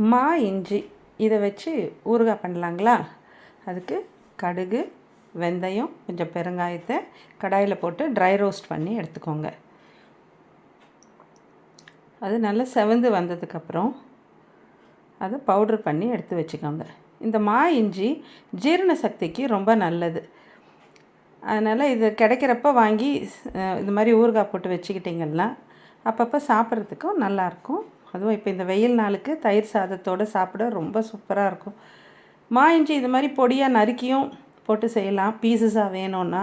மா இஞ்சி இதை வச்சு ஊறுகாய் பண்ணலாங்களா? அதுக்கு கடுகு, வெந்தயம், கொஞ்சம் பெருங்காயத்தை கடாயில் போட்டு ட்ரை ரோஸ்ட் பண்ணி எடுத்துக்கோங்க. அது நல்லா செவந்து வந்ததுக்கப்புறம் அதை பவுட்ரு பண்ணி எடுத்து வச்சுக்கோங்க. இந்த மா இஞ்சி ஜீரண சக்திக்கு ரொம்ப நல்லது. அதனால் இது கிடைக்கிறப்ப வாங்கி இது மாதிரி ஊறுகாய் போட்டு வச்சுக்கிட்டிங்கன்னா அப்பப்போ சாப்பிட்றதுக்கும் நல்லாயிருக்கும். அதுவும் இப்போ இந்த வெயில் நாளுக்கு தயிர் சாதத்தோடு சாப்பிட ரொம்ப சூப்பராக இருக்கும். மா இஞ்சி இது மாதிரி பொடியாக நறுக்கியும் போட்டு செய்யலாம், பீசஸாக வேணும்னா.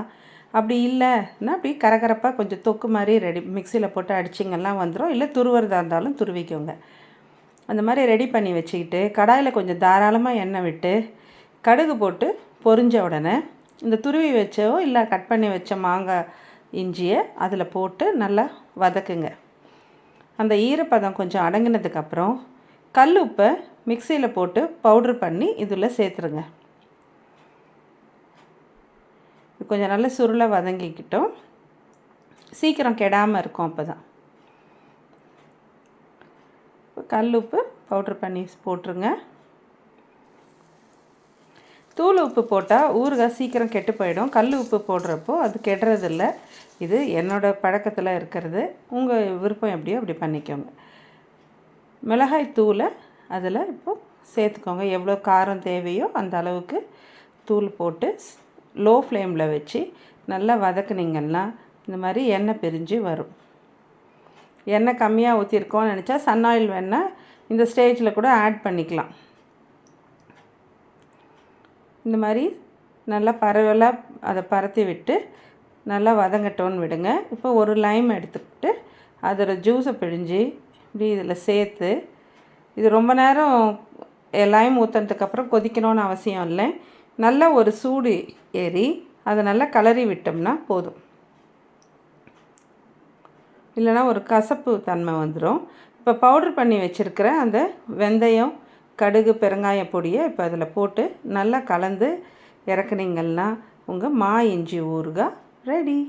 அப்படி இல்லைன்னா அப்படி கரகரப்பாக கொஞ்சம் தொக்கு மாதிரி ரெடி மிக்சியில் போட்டு அடிச்சிங்கெல்லாம் வந்துடும். இல்லை துருவுறதா இருந்தாலும் துருவிக்கோங்க. அந்த மாதிரி ரெடி பண்ணி வச்சுக்கிட்டு கடாயில் கொஞ்சம் தாராளமாக எண்ணெய் விட்டு கடுகு போட்டு பொரிஞ்ச உடனே இந்த துருவி வச்சோ இல்லை கட் பண்ணி வச்ச மாங்காய் இஞ்சியை அதில் போட்டு நல்லா வதக்குங்க. அந்த ஈரப்பதம் கொஞ்சம் அடங்கினதுக்கப்புறம் கல் உப்பை மிக்சியில் போட்டு பவுட்ரு பண்ணி இதில் சேர்த்துருங்க. இது கொஞ்சம் நல்லா சுருளை வதங்கிக்கிட்டோம், சீக்கிரம் கெடாமல் இருக்கும். அப்போ தான் கல் உப்பு பவுட்ரு பண்ணி போட்டுருங்க. தூள் உப்பு போட்டால் ஊறுகாய் சீக்கிரம் கெட்டு போயிடும். கல் உப்பு போடுறப்போ அது கெடுறதில்ல. இது என்னோடய பழக்கத்தில் இருக்கிறது. உங்கள் விருப்பம் எப்படியோ அப்படி பண்ணிக்கோங்க. மிளகாய் தூளை அதில் இப்போது சேர்த்துக்கோங்க. எவ்வளோ காரம் தேவையோ அந்த அளவுக்கு தூள் போட்டு லோ ஃப்ளேமில் வச்சு நல்லா வதக்குனிங்கன்னா இந்த மாதிரி எண்ணெய் பிரிஞ்சு வரும். எண்ணெய் கம்மியாக ஊற்றிருக்கோன்னு நினச்சா சன் ஆயில் வேணால் இந்த ஸ்டேஜில் கூட ஆட் பண்ணிக்கலாம். இந்த மாதிரி நல்லா பரவலாக அதை பரத்தி விட்டு நல்லா வதங்கட்டோன்னு விடுங்க. இப்போ ஒரு லைம் எடுத்துக்கிட்டு அதோட ஜூஸை பிழிஞ்சு இப்படி இதில் சேர்த்து, இது ரொம்ப நேரம் லைம் ஊற்றுனதுக்கப்புறம் கொதிக்கணும்னு அவசியம் இல்லை. நல்ல ஒரு சூடு ஏறி அதை நல்லா கிளறி விட்டோம்னா போதும். இல்லைனா ஒரு கசப்பு தன்மை வந்துடும். இப்போ பவுட்ரு பண்ணி வச்சுருக்கிற அந்த வெந்தயம், கடுகு, பெருங்காய பொடியை இப்போ அதில் போட்டு நல்லா கலந்து இறக்குனீங்கன்னா உங்கள் மா இஞ்சி ஊறுகாய் ரெடி.